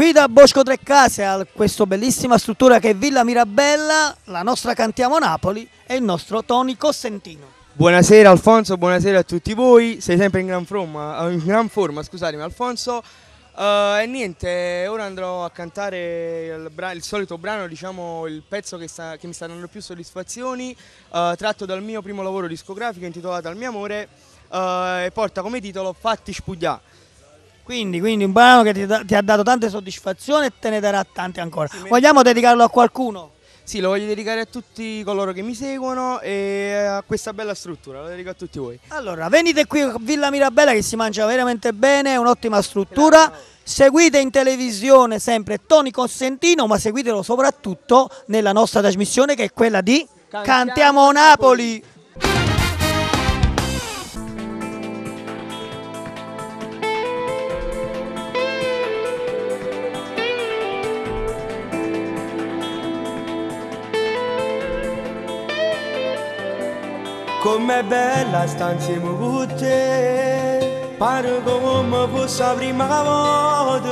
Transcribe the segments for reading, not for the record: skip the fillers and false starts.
Qui da Bosco Trecase a questa bellissima struttura che è Villa Mirabella, la nostra Cantiamo Napoli e il nostro Tony Cosentino. Buonasera Alfonso, buonasera a tutti voi, sei sempre in gran forma, scusatemi Alfonso. E niente, ora andrò a cantare il solito brano, diciamo il pezzo che mi sta dando più soddisfazioni, tratto dal mio primo lavoro discografico intitolato Al mio amore, e porta come titolo Fatti spuglià. Quindi un brano che ti ha dato tante soddisfazioni e te ne darà tante ancora. Vogliamo dedicarlo a qualcuno? Sì, lo voglio dedicare a tutti coloro che mi seguono e a questa bella struttura, lo dedico a tutti voi. Allora, venite qui a Villa Mirabella che si mangia veramente bene, è un'ottima struttura. Seguite in televisione sempre Tony Cosentino, ma seguitelo soprattutto nella nostra trasmissione che è quella di Cantiamo Napoli. Com'è bella sta insieme con te, pare come fosse la prima volta.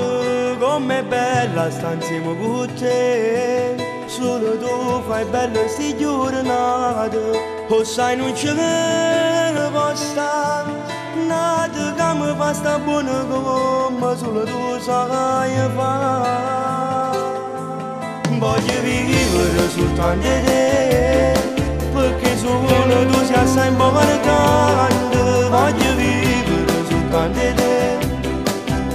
Com'è bella sta insieme con te, solo tu fai belle sti giornate. O sai non ce ne posta, nata che mi fa sta buona come solo tu sai fare. Voglio vivere soltanto di te, perché solo tu sei assai importante. Voglio vivere soltanto di te,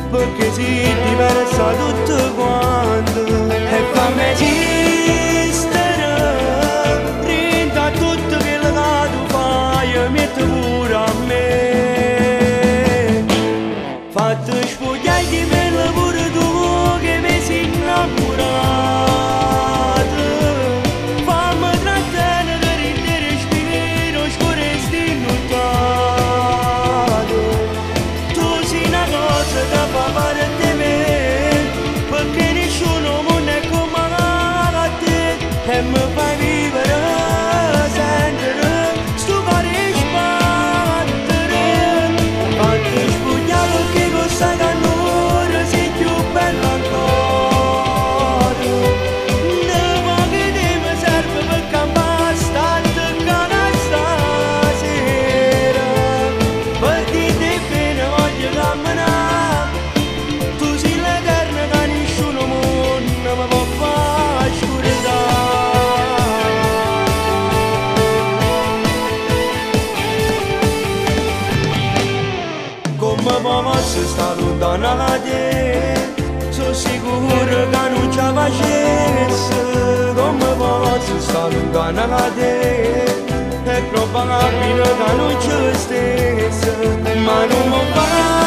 perché sei diversa tutto quanto. E fammi esistere, rinda tutto quello che tu fai e metti pure a me. Fatti spogliare di me pure tu che mi sei innamorato. E mi fai vivere, sentire, sto cuore sbattere. Fatti spugliare perché questa cannura sei più bella ancora. Ne pochi te mi serve per campare sta toccata stasera. Per dirti bene voglio camminare, tu sei l'eterna che nessuno mondo mi può fare scurizzare. Come posso stare lontana da te, sono sicuro che non ce la facessi. Come posso stare lontana da te, è probabile che non ci stessi, ma non mi fa